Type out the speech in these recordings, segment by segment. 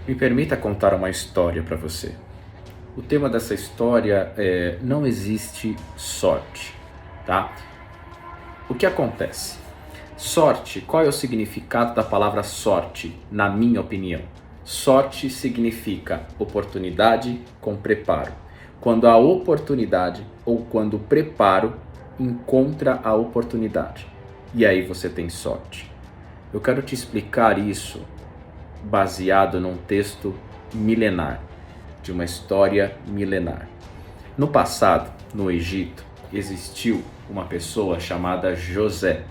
Me permita contar uma história para você. O tema dessa história é: não existe sorte, tá? O que acontece? Sorte, qual é o significado da palavra sorte, na minha opinião? Sorte significa oportunidade com preparo. Quando a oportunidade ou quando o preparo encontra a oportunidade. E aí você tem sorte. Eu quero te explicar isso baseado num texto milenar, de uma história milenar. No passado, no Egito, existiu uma pessoa chamada José.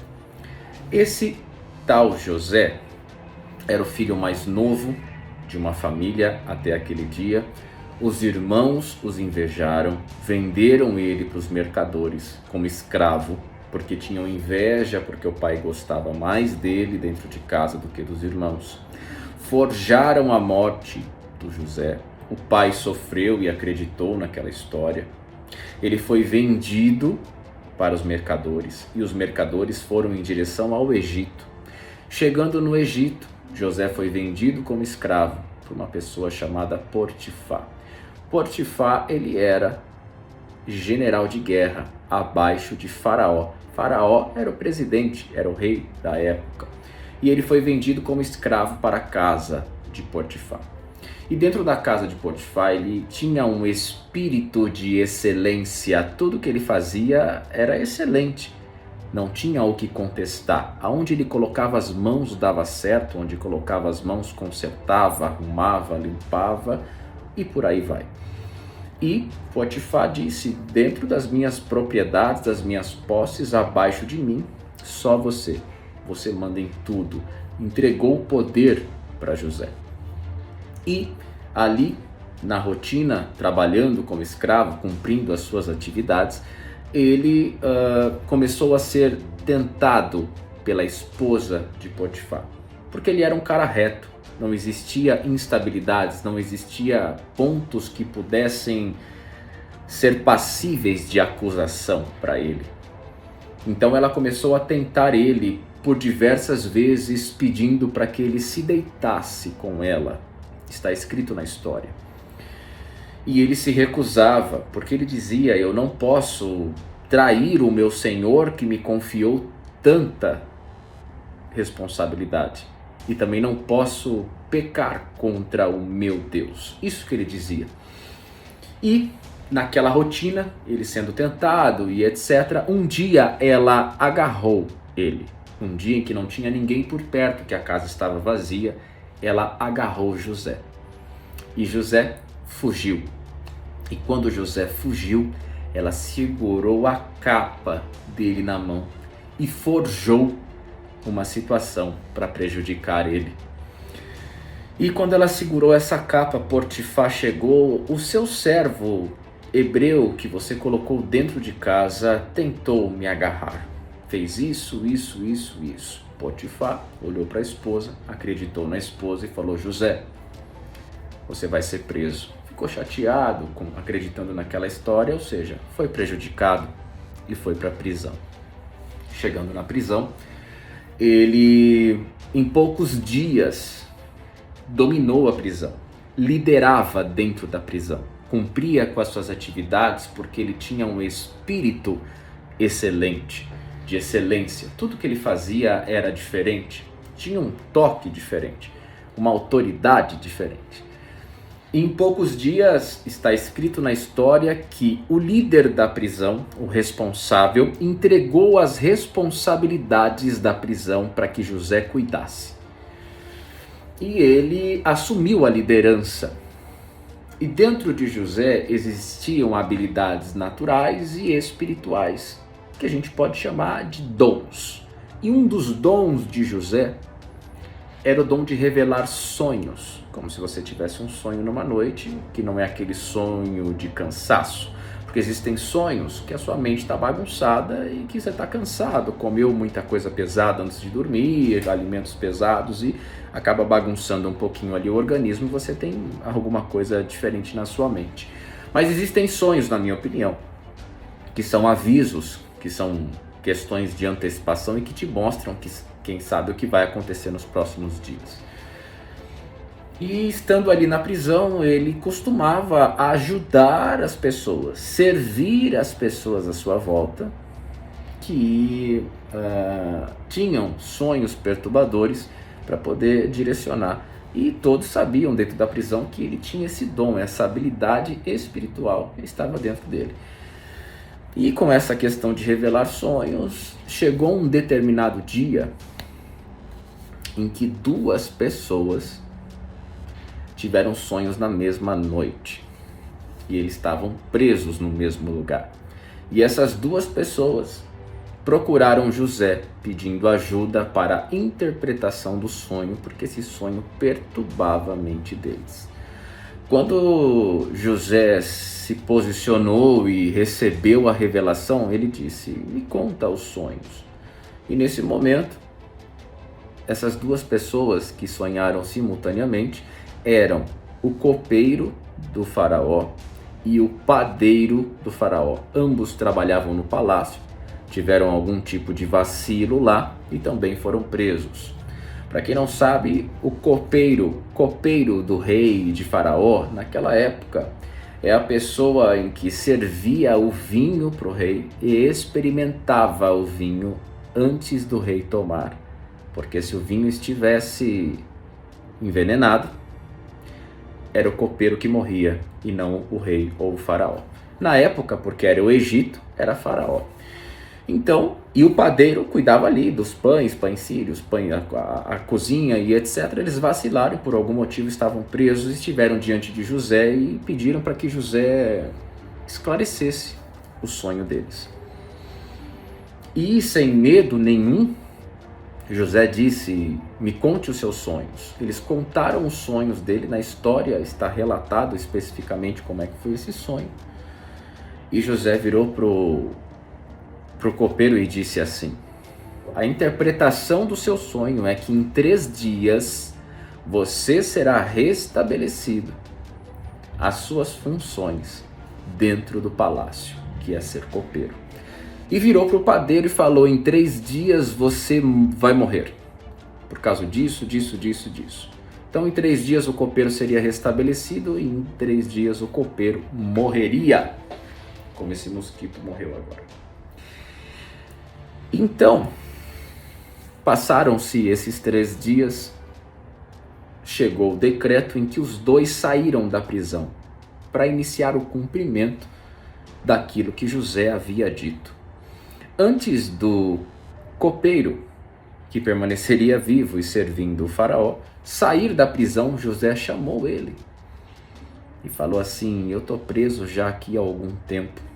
Esse tal José era o filho mais novo de uma família até aquele dia. Os irmãos os invejaram, venderam ele para os mercadores como escravo, porque tinham inveja, porque o pai gostava mais dele dentro de casa do que dos irmãos. Forjaram a morte do José. O pai sofreu e acreditou naquela história. Ele foi vendido para os mercadores e os mercadores foram em direção ao Egito. Chegando no Egito, José foi vendido como escravo por uma pessoa chamada Potifar. Potifar, ele era general de guerra abaixo de Faraó. Faraó era o presidente, era o rei da época. E ele foi vendido como escravo para a casa de Potifar. E dentro da casa de Potifar, ele tinha um espírito de excelência. Tudo que ele fazia era excelente. Não tinha o que contestar. Aonde ele colocava as mãos dava certo, onde colocava as mãos consertava, arrumava, limpava e por aí vai. E Potifar disse: dentro das minhas propriedades, das minhas posses, abaixo de mim, só você. Você manda em tudo. Entregou o poder para José. E ali, na rotina, trabalhando como escravo, cumprindo as suas atividades, ele começou a ser tentado pela esposa de Potifar, porque ele era um cara reto, não existia instabilidades, não existia pontos que pudessem ser passíveis de acusação para ele. Então ela começou a tentar ele por diversas vezes, pedindo para que ele se deitasse com ela. Está escrito na história. E ele se recusava, porque ele dizia: eu não posso trair o meu Senhor que me confiou tanta responsabilidade. E também não posso pecar contra o meu Deus. Isso que ele dizia. E naquela rotina, ele sendo tentado e etc., um dia ela agarrou ele. Um dia em que não tinha ninguém por perto, que a casa estava vazia, ela agarrou José. E José fugiu. E quando José fugiu, ela segurou a capa dele na mão e forjou uma situação para prejudicar ele. E quando ela segurou essa capa, Potifar chegou: o seu servo hebreu que você colocou dentro de casa tentou me agarrar. Fez isso. Potifar olhou para a esposa, acreditou na esposa e falou: José, você vai ser preso. Ficou chateado, acreditando naquela história, ou seja, foi prejudicado e foi para a prisão. Chegando na prisão, ele, em poucos dias, dominou a prisão, liderava dentro da prisão, cumpria com as suas atividades porque ele tinha um espírito excelente, de excelência. Tudo que ele fazia era diferente, tinha um toque diferente, uma autoridade diferente. Em poucos dias, está escrito na história que o líder da prisão, o responsável, entregou as responsabilidades da prisão para que José cuidasse. E ele assumiu a liderança. E dentro de José existiam habilidades naturais e espirituais, que a gente pode chamar de dons. E um dos dons de José era o dom de revelar sonhos, como se você tivesse um sonho numa noite, que não é aquele sonho de cansaço, porque existem sonhos que a sua mente está bagunçada e que você está cansado, comeu muita coisa pesada antes de dormir, alimentos pesados e acaba bagunçando um pouquinho ali o organismo e você tem alguma coisa diferente na sua mente. Mas existem sonhos, na minha opinião, que são avisos, que são questões de antecipação e que te mostram que quem sabe o que vai acontecer nos próximos dias. E estando ali na prisão, ele costumava ajudar as pessoas, servir as pessoas à sua volta, que tinham sonhos perturbadores, para poder direcionar. E todos sabiam dentro da prisão que ele tinha esse dom, essa habilidade espiritual que estava dentro dele. E com essa questão de revelar sonhos, chegou um determinado dia em que duas pessoas tiveram sonhos na mesma noite. E eles estavam presos no mesmo lugar. E essas duas pessoas procuraram José pedindo ajuda para a interpretação do sonho, porque esse sonho perturbava a mente deles. Quando José se posicionou e recebeu a revelação, ele disse: me conta os sonhos. E nesse momento, essas duas pessoas que sonharam simultaneamente eram o copeiro do faraó e o padeiro do faraó. Ambos trabalhavam no palácio, tiveram algum tipo de vacilo lá e também foram presos. Para quem não sabe, o copeiro do rei de Faraó, naquela época, é a pessoa em que servia o vinho para o rei e experimentava o vinho antes do rei tomar. Porque se o vinho estivesse envenenado, era o copeiro que morria e não o rei ou o faraó. Na época, porque era o Egito, era faraó. Então, e o padeiro cuidava ali dos pães, pães-sírios, a cozinha e etc. Eles vacilaram, por algum motivo estavam presos, estiveram diante de José e pediram para que José esclarecesse o sonho deles. E sem medo nenhum, José disse: me conte os seus sonhos. Eles contaram os sonhos dele, na história está relatado especificamente como é que foi esse sonho. E José virou pro copeiro e disse assim: a interpretação do seu sonho é que em 3 dias você será restabelecido às suas funções dentro do palácio, que é ser copeiro. E virou para o padeiro e falou: em 3 dias você vai morrer, por causa disso. Então em 3 dias o copeiro seria restabelecido e em 3 dias o copeiro morreria, como esse mosquito morreu agora. Então, passaram-se esses 3 dias, chegou o decreto em que os dois saíram da prisão para iniciar o cumprimento daquilo que José havia dito. Antes do copeiro, que permaneceria vivo e servindo o faraó, sair da prisão, José chamou ele e falou assim: eu estou preso já aqui há algum tempo.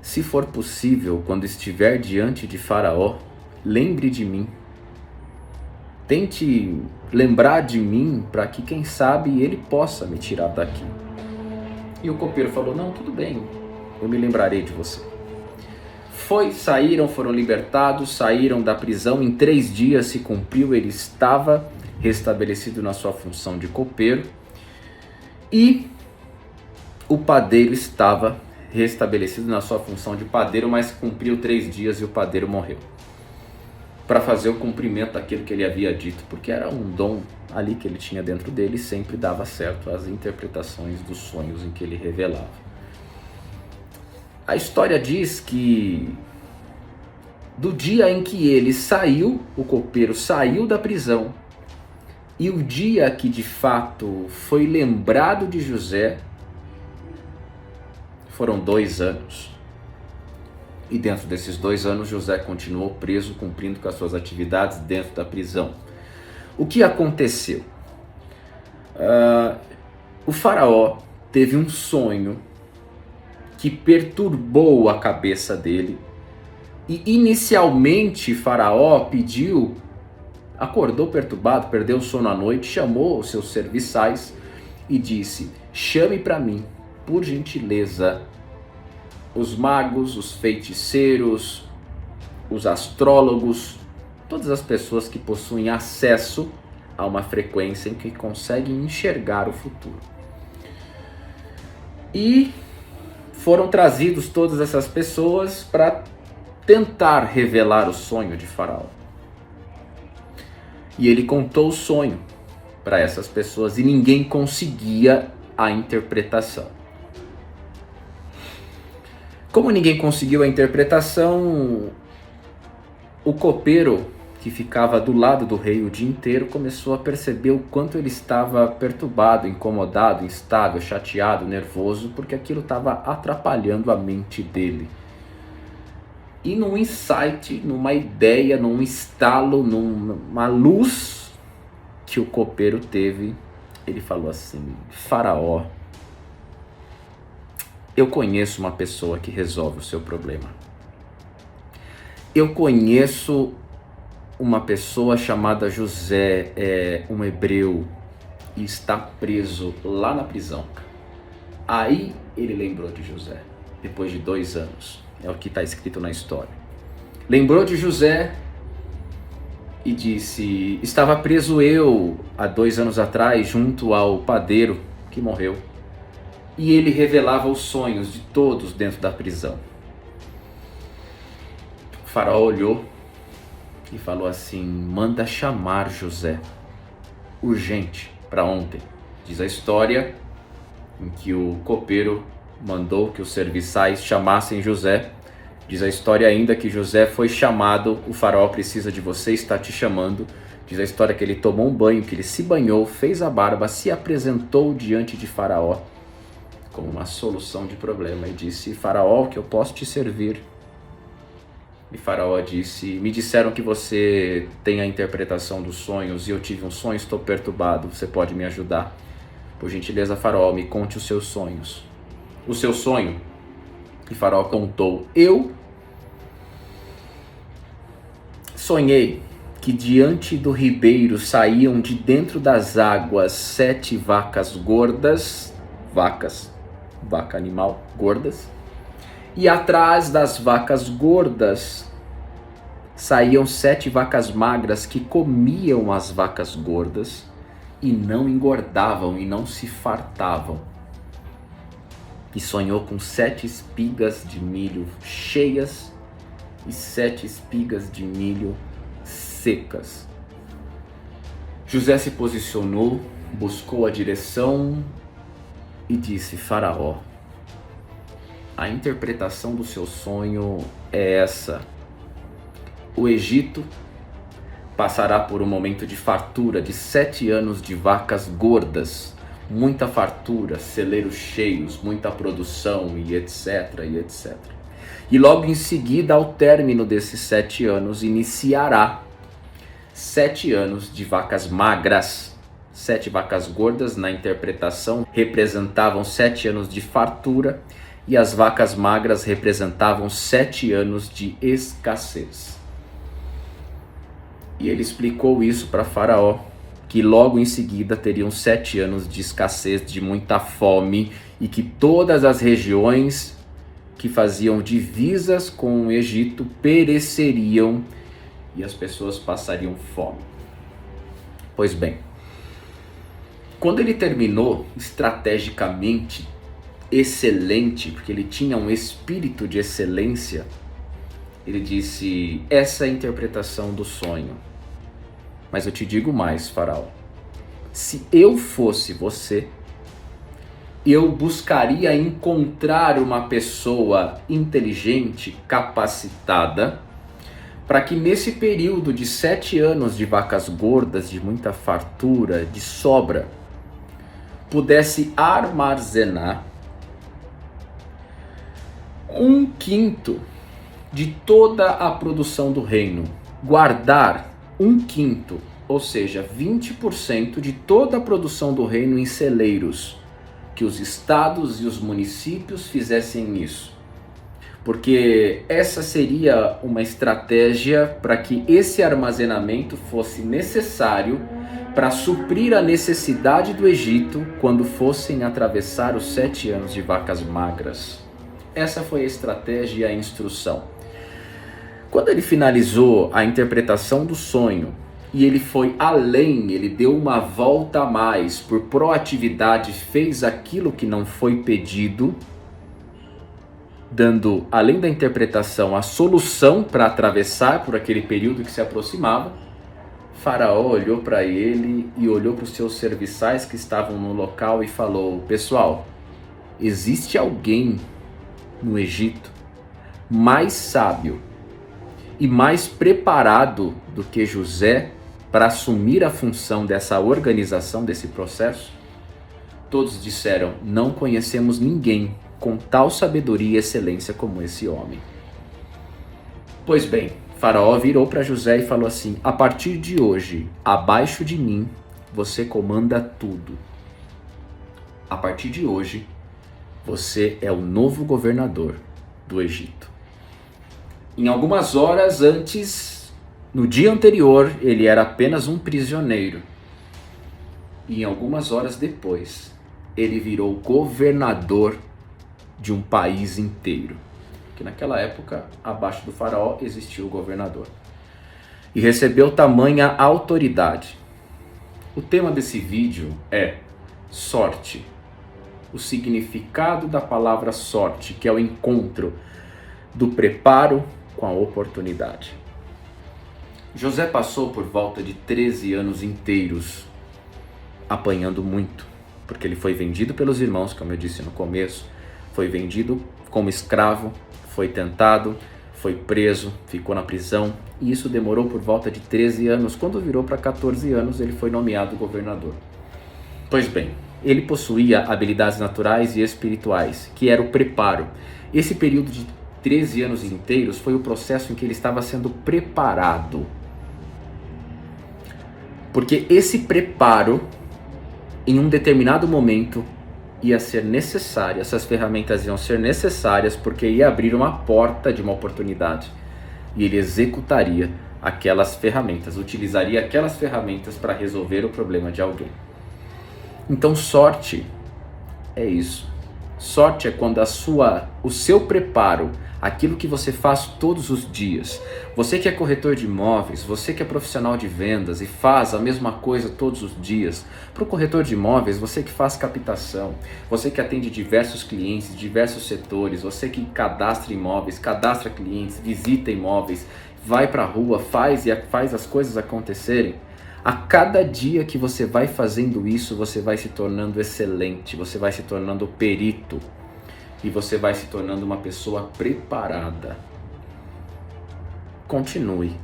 Se for possível, quando estiver diante de Faraó, lembre de mim. Tente lembrar de mim para que, quem sabe, ele possa me tirar daqui. E o copeiro falou: não, tudo bem, eu me lembrarei de você. Foram libertados, saíram da prisão. Em 3 dias se cumpriu, ele estava restabelecido na sua função de copeiro. E o padeiro estava restabelecido na sua função de padeiro, mas cumpriu 3 dias e o padeiro morreu, para fazer o cumprimento daquilo que ele havia dito, porque era um dom ali que ele tinha dentro dele e sempre dava certo as interpretações dos sonhos em que ele revelava. A história diz que do dia em que ele saiu, o copeiro saiu da prisão, e o dia que de fato foi lembrado de José, foram 2 anos. E dentro desses 2 anos, José continuou preso, cumprindo com as suas atividades dentro da prisão. O que aconteceu? O faraó teve um sonho que perturbou a cabeça dele. E inicialmente Faraó acordou perturbado, perdeu o sono à noite, chamou os seus serviçais e disse: chame para mim, por gentileza, os magos, os feiticeiros, os astrólogos, todas as pessoas que possuem acesso a uma frequência em que conseguem enxergar o futuro. E foram trazidos todas essas pessoas para tentar revelar o sonho de Faraó. E ele contou o sonho para essas pessoas e ninguém conseguia a interpretação. Como ninguém conseguiu a interpretação, o copeiro, que ficava do lado do rei o dia inteiro, começou a perceber o quanto ele estava perturbado, incomodado, instável, chateado, nervoso, porque aquilo estava atrapalhando a mente dele. E num insight, numa ideia, num estalo, numa luz que o copeiro teve, ele falou assim: Faraó, eu conheço uma pessoa que resolve o seu problema. Eu conheço uma pessoa chamada José, um hebreu, e está preso lá na prisão. Aí ele lembrou de José, depois de 2 anos. É o que está escrito na história. Lembrou de José e disse: estava preso eu há 2 anos atrás junto ao padeiro que morreu. E ele revelava os sonhos de todos dentro da prisão. O faraó olhou e falou assim: manda chamar José, urgente, para ontem. Diz a história em que o copeiro mandou que os serviçais chamassem José. Diz a história ainda que José foi chamado: o faraó precisa de você, está te chamando. Diz a história que ele tomou um banho, que ele se banhou, fez a barba, se apresentou diante de Faraó como uma solução de problema e disse: Faraó, que eu posso te servir? E Faraó disse: me disseram que você tem a interpretação dos sonhos e eu tive um sonho, estou perturbado, você pode me ajudar? Por gentileza, Faraó, me conte os seus sonhos. O seu sonho? E Faraó contou: eu sonhei que diante do ribeiro saíam de dentro das águas 7 vacas gordas, vaca animal, gordas, e atrás das vacas gordas saíam 7 vacas magras que comiam as vacas gordas e não engordavam e não se fartavam. E sonhou com 7 espigas de milho cheias e 7 espigas de milho secas. José se posicionou, buscou a direção e disse: Faraó, a interpretação do seu sonho é essa. O Egito passará por um momento de fartura de 7 anos de vacas gordas, muita fartura, celeiros cheios, muita produção e etc, e etc. E logo em seguida, ao término desses 7 anos, iniciará 7 anos de vacas magras. 7 vacas gordas, na interpretação, representavam 7 anos de fartura, e as vacas magras representavam 7 anos de escassez. E ele explicou isso para Faraó, que logo em seguida teriam 7 anos de escassez, de muita fome, e que todas as regiões que faziam divisas com o Egito pereceriam e as pessoas passariam fome. Pois bem, quando ele terminou estrategicamente excelente, porque ele tinha um espírito de excelência, ele disse: essa é a interpretação do sonho. Mas eu te digo mais, Faraó. Se eu fosse você, eu buscaria encontrar uma pessoa inteligente, capacitada, para que nesse período de 7 anos de vacas gordas, de muita fartura, de sobra, pudesse armazenar 1/5 de toda a produção do reino, guardar 1/5, ou seja, 20% de toda a produção do reino em celeiros, que os estados e os municípios fizessem isso. Porque essa seria uma estratégia para que esse armazenamento fosse necessário para suprir a necessidade do Egito quando fossem atravessar os 7 anos de vacas magras. Essa foi a estratégia e a instrução. Quando ele finalizou a interpretação do sonho e ele foi além, ele deu uma volta a mais, por proatividade fez aquilo que não foi pedido, dando, além da interpretação, a solução para atravessar por aquele período que se aproximava, Faraó olhou para ele e olhou para os seus serviçais que estavam no local e falou: pessoal, existe alguém no Egito mais sábio e mais preparado do que José para assumir a função dessa organização, desse processo? Todos disseram: não conhecemos ninguém com tal sabedoria e excelência como esse homem. Pois bem, Faraó virou para José e falou assim: a partir de hoje, abaixo de mim, você comanda tudo. A partir de hoje, você é o novo governador do Egito. Em algumas horas antes, no dia anterior, ele era apenas um prisioneiro. E em algumas horas depois, ele virou governador de um país inteiro. Porque naquela época, abaixo do faraó, existia o governador. E recebeu tamanha autoridade. O tema desse vídeo é sorte. O significado da palavra sorte, que é o encontro do preparo com a oportunidade. José passou por volta de 13 anos inteiros apanhando muito, porque ele foi vendido pelos irmãos, como eu disse no começo, foi vendido como escravo, foi tentado, foi preso, ficou na prisão, e isso demorou por volta de 13 anos. Quando virou para 14 anos, ele foi nomeado governador. Pois bem, ele possuía habilidades naturais e espirituais, que era o preparo. Esse período de 13 anos inteiros foi o processo em que ele estava sendo preparado. Porque esse preparo, em um determinado momento, ia ser necessário, essas ferramentas iam ser necessárias porque ia abrir uma porta de uma oportunidade. E ele executaria aquelas ferramentas, utilizaria aquelas ferramentas para resolver o problema de alguém. Então sorte é isso. Sorte é quando o seu preparo, aquilo que você faz todos os dias. Você que é corretor de imóveis, você que é profissional de vendas e faz a mesma coisa todos os dias. Para o corretor de imóveis, você que faz captação, você que atende diversos clientes, diversos setores, você que cadastra imóveis, cadastra clientes, visita imóveis, vai para a rua, faz as coisas acontecerem. A cada dia que você vai fazendo isso, você vai se tornando excelente, você vai se tornando perito e você vai se tornando uma pessoa preparada. Continue.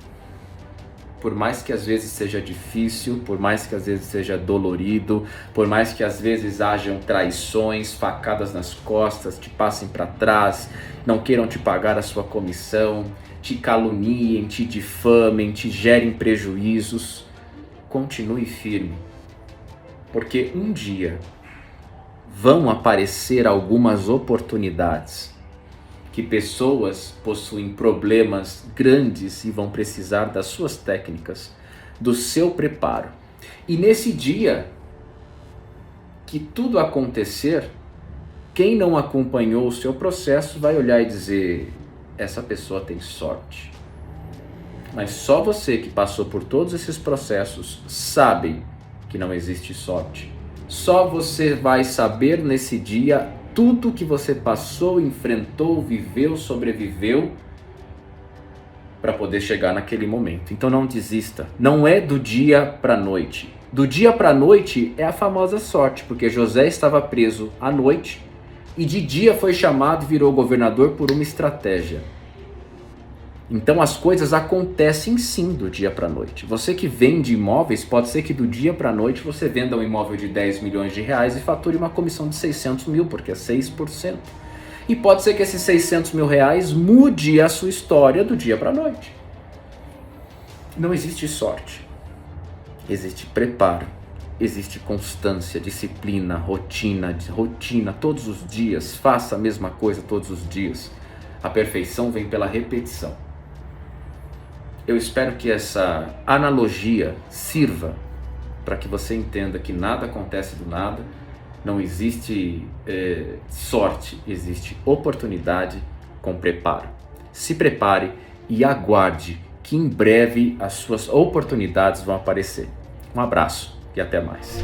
Por mais que às vezes seja difícil, por mais que às vezes seja dolorido, por mais que às vezes hajam traições, facadas nas costas, te passem para trás, não queiram te pagar a sua comissão, te caluniem, te difamem, te gerem prejuízos, continue firme, porque um dia vão aparecer algumas oportunidades que pessoas possuem problemas grandes e vão precisar das suas técnicas, do seu preparo. E nesse dia que tudo acontecer, quem não acompanhou o seu processo vai olhar e dizer: essa pessoa tem sorte. Mas só você que passou por todos esses processos sabe que não existe sorte. Só você vai saber nesse dia tudo que você passou, enfrentou, viveu, sobreviveu para poder chegar naquele momento. Então não desista. Não é do dia para a noite. Do dia para a noite é a famosa sorte, porque José estava preso à noite e de dia foi chamado e virou governador por uma estratégia. Então as coisas acontecem sim do dia para a noite. Você que vende imóveis, pode ser que do dia para a noite você venda um imóvel de 10 milhões de reais e fature uma comissão de 600 mil, porque é 6%. E pode ser que esses 600 mil reais mude a sua história do dia para a noite. Não existe sorte. Existe preparo. Existe constância, disciplina, rotina, todos os dias. Faça a mesma coisa todos os dias. A perfeição vem pela repetição. Eu espero que essa analogia sirva para que você entenda que nada acontece do nada, não existe sorte, existe oportunidade com preparo. Se prepare e aguarde que em breve as suas oportunidades vão aparecer. Um abraço e até mais.